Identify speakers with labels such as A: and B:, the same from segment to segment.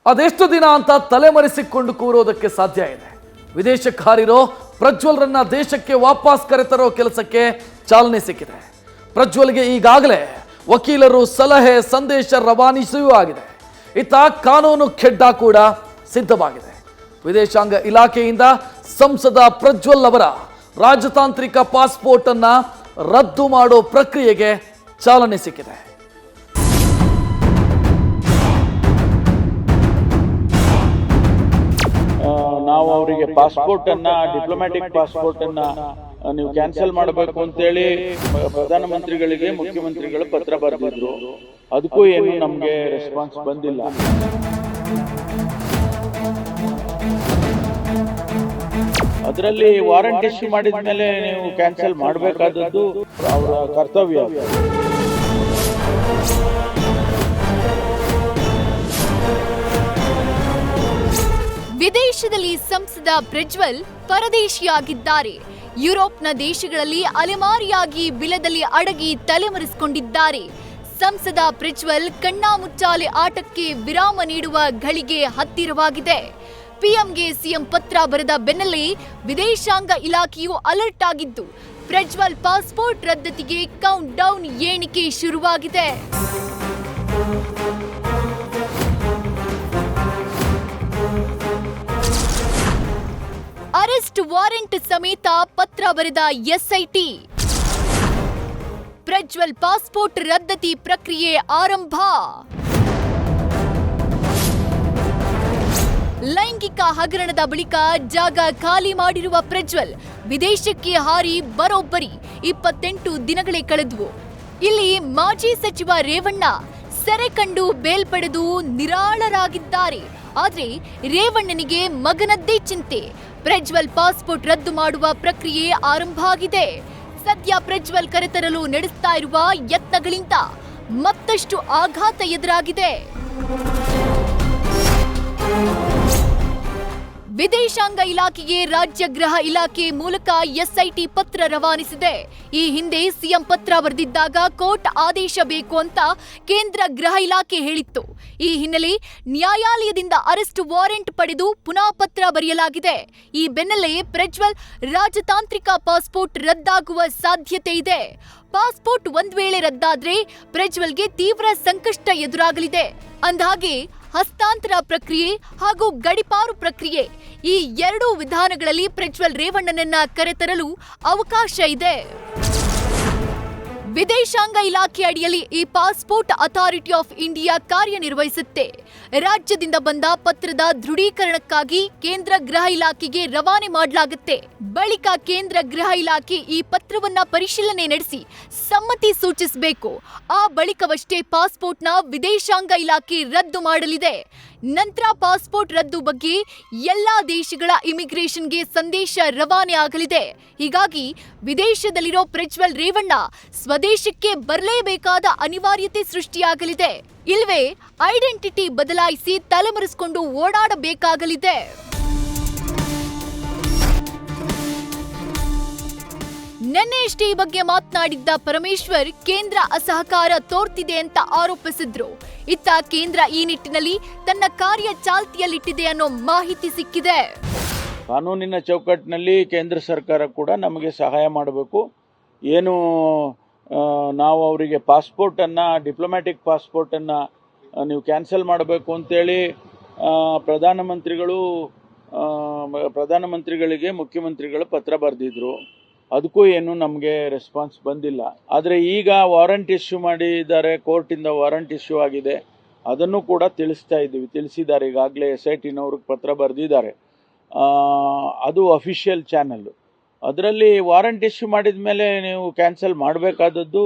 A: ಅದೆಷ್ಟು ದಿನ ಅಂತ ತಲೆಮರೆಸಿಕೊಂಡು ಕೂರೋದಕ್ಕೆ ಸಾಧ್ಯ ಇದೆ? ವಿದೇಶಕ್ಕೆ ಹಾರಿರೋ ಪ್ರಜ್ವಲ್ರನ್ನ ದೇಶಕ್ಕೆ ವಾಪಸ್ ಕರೆತರೋ ಕೆಲಸಕ್ಕೆ ಚಾಲನೆ ಸಿಕ್ಕಿದೆ. ಪ್ರಜ್ವಲ್ಗೆ ಈಗಾಗಲೇ ವಕೀಲರು ಸಲಹೆ ಸಂದೇಶ ರವಾನಿಸುವ ಆಗಿದೆ. ಇತ್ತ ಕಾನೂನು ಖೆಡ್ಡ ಕೂಡ ಸಿದ್ಧವಾಗಿದೆ. ವಿದೇಶಾಂಗ ಇಲಾಖೆಯಿಂದ ಸಂಸದ ಪ್ರಜ್ವಲ್ ಅವರ ರಾಜತಾಂತ್ರಿಕ ಪಾಸ್ಪೋರ್ಟ್ ಅನ್ನ ರದ್ದು ಮಾಡೋ ಪ್ರಕ್ರಿಯೆಗೆ ಚಾಲನೆ ಸಿಕ್ಕಿದೆ.
B: ನಾವು ಅವರಿಗೆ ಪಾಸ್ಪೋರ್ಟ್ ಅನ್ನ ಡಿಪ್ಲೊಮ್ಯಾಟಿಕ್ ಪಾಸ್ಪೋರ್ಟ್ ಅನ್ನ ನೀವು ಕ್ಯಾನ್ಸಲ್ ಮಾಡಬೇಕು ಅಂತೇಳಿ ಪ್ರಧಾನಮಂತ್ರಿಗಳಿಗೆ ಮುಖ್ಯಮಂತ್ರಿಗಳು ಪತ್ರ ಬರೆದಿದ್ರು. ಅದಕ್ಕೂ ಏನು ನಮ್ಗೆ ರೆಸ್ಪಾನ್ಸ್ ಬಂದಿಲ್ಲ. ಅದರಲ್ಲಿ ವಾರಂಟ್ ಇಶ್ಯೂ ಮಾಡಿದ ಮೇಲೆ ನೀವು ಕ್ಯಾನ್ಸಲ್ ಮಾಡಬೇಕಾದದ್ದು ಅವರ ಕರ್ತವ್ಯ.
C: ವಿದೇಶದಲ್ಲಿ ಸಂಸದ ಪ್ರಜ್ವಲ್ ಪರದೇಶಿಯಾಗಿದ್ದಾರೆ. ಯುರೋಪ್ನ ದೇಶಗಳಲ್ಲಿ ಅಲೆಮಾರಿಯಾಗಿ ಬಿಲದಲ್ಲಿ ಅಡಗಿ ತಲೆಮರೆಸಿಕೊಂಡಿದ್ದಾರೆ. ಸಂಸದ ಪ್ರಜ್ವಲ್ ಕಣ್ಣಾಮುಚ್ಚಾಲೆ ಆಟಕ್ಕೆ ವಿರಾಮ ನೀಡುವ ಘಳಿಗೆ ಹತ್ತಿರವಾಗಿದೆ. ಪಿಎಂಗೆ ಸಿಎಂ ಪತ್ರ ಬರೆದ ಬೆನ್ನಲ್ಲೇ ವಿದೇಶಾಂಗ ಇಲಾಖೆಯು ಅಲರ್ಟ್ ಆಗಿದ್ದು, ಪ್ರಜ್ವಲ್ ಪಾಸ್ಪೋರ್ಟ್ ರದ್ದತಿಗೆ ಕೌಂಟ್ ಡೌನ್ ಎಣಿಕೆ ಶುರುವಾಗಿದೆ. ಅರೆಸ್ಟ್ ವಾರೆಂಟ್ ಸಮೇತ ಪತ್ರ ಬರೆದ ಎಸ್ಐಟಿ. ಪ್ರಜ್ವಲ್ ಪಾಸ್ಪೋರ್ಟ್ ರದ್ದತಿ ಪ್ರಕ್ರಿಯೆ ಆರಂಭ. ಲೈಂಗಿಕ ಹಗರಣದ ಬಳಿಕ ಜಾಗ ಖಾಲಿ ಮಾಡಿರುವ ಪ್ರಜ್ವಲ್ ವಿದೇಶಕ್ಕೆ ಹಾರಿ ಬರೋಬ್ಬರಿ 28 ದಿನಗಳೇ ಕಳೆದವು. ಇಲ್ಲಿ ಮಾಜಿ ಸಚಿವ ರೇವಣ್ಣ ಸೆರೆ ಕಂಡು ಬೇಲ್ ಪಡೆದು ನಿರಾಳರಾಗಿದ್ದಾರೆ. ಆದ್ರೆ ರೇವಣ್ಣನಿಗೆ ಮಗನದ್ದೇ ಚಿಂತೆ. ಪ್ರಜ್ವಲ್ ಪಾಸ್ಪೋರ್ಟ್ ರದ್ದು ಮಾಡುವ ಪ್ರಕ್ರಿಯೆ ಆರಂಭ ಆಗಿದೆ. ಸದ್ಯ ಪ್ರಜ್ವಲ್ ಕರೆತರಲು ನಡೆಸ್ತಾ ಇರುವ ಯತ್ನಗಳಿಂದ ಮತ್ತಷ್ಟು ಆಘಾತ ಎದುರಾಗಿದೆ. ವಿದೇಶಾಂಗ ಇಲಾಖೆಗೆ ರಾಜ್ಯ ಗೃಹ ಇಲಾಖೆ ಮೂಲಕ ಎಸ್ಐಟಿ ಪತ್ರ ರವಾನಿಸಿದೆ. ಈ ಹಿಂದೆ ಸಿಎಂ ಪತ್ರ ಬರೆದಿದ್ದಾಗ ಕೋರ್ಟ್ ಆದೇಶ ಬೇಕು ಅಂತ ಕೇಂದ್ರ ಗೃಹ ಇಲಾಖೆ ಹೇಳಿತ್ತು. ಈ ಹಿನ್ನೆಲೆ ನ್ಯಾಯಾಲಯದಿಂದ ಅರೆಸ್ಟ್ ವಾರೆಂಟ್ ಪಡೆದು ಪುನಃ ಪತ್ರ ಬರೆಯಲಾಗಿದೆ. ಈ ಬೆನ್ನಲ್ಲೇ ಪ್ರಜ್ವಲ್ ರಾಜತಾಂತ್ರಿಕ ಪಾಸ್ಪೋರ್ಟ್ ರದ್ದಾಗುವ ಸಾಧ್ಯತೆ ಇದೆ. ಪಾಸ್ಪೋರ್ಟ್ ಒಂದ್ ವೇಳೆ ರದ್ದಾದ್ರೆ ಪ್ರಜ್ವಲ್ಗೆ ತೀವ್ರ ಸಂಕಷ್ಟ ಎದುರಾಗಲಿದೆ. ಅಂದಹಾಗೆ ಹಸ್ತಾಂತರ ಪ್ರಕ್ರಿಯೆ ಹಾಗೂ ಗಡಿಪಾರು ಪ್ರಕ್ರಿಯೆ, ಈ ಎರಡೂ ವಿಧಾನಗಳಲ್ಲಿ ಪ್ರಜ್ವಲ್ ರೇವಣ್ಣನನ್ನ ಕರೆತರಲು ಅವಕಾಶ ಇದೆ. ವಿದೇಶಾಂಗ ಇಲಾಖೆ ಅಡಿಯಲ್ಲಿ ಈ ಪಾಸ್ಪೋರ್ಟ್ ಅಥಾರಿಟಿ ಆಫ್ ಇಂಡಿಯಾ ಕಾರ್ಯನಿರ್ವಹಿಸುತ್ತೆ. ರಾಜ್ಯದಿಂದ ಬಂದ ಪತ್ರದ ದೃಢೀಕರಣಕ್ಕಾಗಿ ಕೇಂದ್ರ ಗೃಹ ಇಲಾಖೆಗೆ ರವಾನೆ ಮಾಡಲಾಗುತ್ತೆ. ಬಳಿಕ ಕೇಂದ್ರ ಗೃಹ ಇಲಾಖೆ ಈ ಪತ್ರವನ್ನ ಪರಿಶೀಲನೆ ನಡೆಸಿ ಸಮ್ಮತಿ ಸೂಚಿಸಬೇಕು. ಆ ಬಳಿಕವಷ್ಟೇ ಪಾಸ್ಪೋರ್ಟ್ನ ವಿದೇಶಾಂಗ ಇಲಾಖೆ ರದ್ದು ಮಾಡಲಿದೆ. ನಂತರ ಪಾಸ್ಪೋರ್ಟ್ ರದ್ದು ಬಗ್ಗೆ ಎಲ್ಲಾ ದೇಶಗಳ ಇಮಿಗ್ರೇಷನ್ಗೆ ಸಂದೇಶ ರವಾನೆ ಆಗಲಿದೆ. ಹೀಗಾಗಿ ವಿದೇಶದಲ್ಲಿರೋ ಪ್ರಜ್ವಲ್ ರೇವಣ್ಣ ಸ್ವದೇಶಕ್ಕೆ ಬರಲೇಬೇಕಾದ ಅನಿವಾರ್ಯತೆ ಸೃಷ್ಟಿಯಾಗಲಿದೆ. ಇಲ್ವೇ ಐಡೆಂಟಿಟಿ ಬದಲಾಯಿಸಿ ತಲೆಮರೆಸಿಕೊಂಡು ಓಡಾಡಬೇಕಾಗಲಿದೆ. ನಿನ್ನೆಯಷ್ಟೇ ಈ ಬಗ್ಗೆ ಮಾತನಾಡಿದ್ದ ಪರಮೇಶ್ವರ್ ಕೇಂದ್ರ ಅಸಹಕಾರ ತೋರ್ತಿದೆ ಅಂತ ಆರೋಪಿಸಿದ್ರು. ಇತ್ತ ಕೇಂದ್ರ ಈ ನಿಟ್ಟಿನಲ್ಲಿ ತನ್ನ ಕಾರ್ಯ ಚಾಲ್ತಿಯಲ್ಲಿಟ್ಟಿದೆ ಅನ್ನೋ ಮಾಹಿತಿ ಸಿಕ್ಕಿದೆ.
B: ಕಾನೂನಿನ ಚೌಕಟ್ಟಿನಲ್ಲಿ ಕೇಂದ್ರ ಸರ್ಕಾರ ಕೂಡ ನಮಗೆ ಸಹಾಯ ಮಾಡಬೇಕು. ಏನು ನಾವು ಅವರಿಗೆ ಪಾಸ್ಪೋರ್ಟ್ ಅನ್ನ ಡಿಪ್ಲೊಮ್ಯಾಟಿಕ್ ಪಾಸ್ಪೋರ್ಟ್ ಅನ್ನ ನೀವು ಕ್ಯಾನ್ಸಲ್ ಮಾಡಬೇಕು ಅಂತೇಳಿ ಪ್ರಧಾನಮಂತ್ರಿಗಳಿಗೆ ಮುಖ್ಯಮಂತ್ರಿಗಳು ಪತ್ರ ಬರೆದಿದ್ರು. ಅದಕ್ಕೂ ಏನು ನಮಗೆ ರೆಸ್ಪಾನ್ಸ್ ಬಂದಿಲ್ಲ. ಆದರೆ ಈಗ ವಾರಂಟ್ ಇಶ್ಯೂ ಮಾಡಿದ್ದಾರೆ, ಕೋರ್ಟಿಂದ ವಾರಂಟ್ ಇಶ್ಯೂ ಆಗಿದೆ. ಅದನ್ನು ಕೂಡ ತಿಳಿಸಿದ್ದಾರೆ. ಈಗಾಗಲೇ SITನವ್ರಿಗೆ ಪತ್ರ ಬರೆದಿದ್ದಾರೆ. ಅದು ಅಫಿಷಿಯಲ್ ಚಾನಲ್ಲು. ಅದರಲ್ಲಿ ವಾರಂಟ್ ಇಶ್ಯೂ ಮಾಡಿದ ಮೇಲೆ ನೀವು ಕ್ಯಾನ್ಸಲ್ ಮಾಡಬೇಕಾದದ್ದು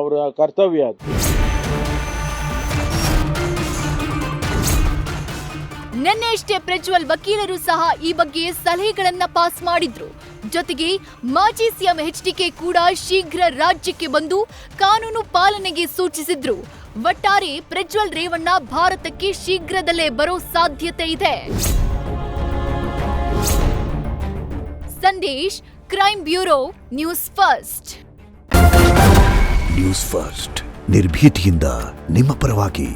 B: ಅವರ ಕರ್ತವ್ಯ. ಅದು
C: ನಿನ್ನೆಯಷ್ಟೇ ಪ್ರಜ್ವಲ್ ವಕೀಲರು ಸಹ ಈ ಬಗ್ಗೆ ಸಲಹೆಗಳನ್ನ ಪಾಸ್ ಮಾಡಿದ್ರು. ಜೊತೆಗೆ ಮಾಜಿ ಸಿಎಂ HDK ಕೂಡ ಶೀಘ್ರ ರಾಜ್ಯಕ್ಕೆ ಬಂದು ಕಾನೂನು ಪಾಲನೆಗೆ ಸೂಚಿಸಿದ್ರು. ಒಟ್ಟಾರೆ ಪ್ರಜ್ವಲ್ ರೇವಣ್ಣ ಭಾರತಕ್ಕೆ ಶೀಘ್ರದಲ್ಲೇ ಬರೋ ಸಾಧ್ಯತೆ ಇದೆ. Sandesh, crime bureau, news first.
D: News first ನಿರ್ಭೀತಿಯಿಂದ ನಿಮ್ಮ ಪರವಾಗಿ.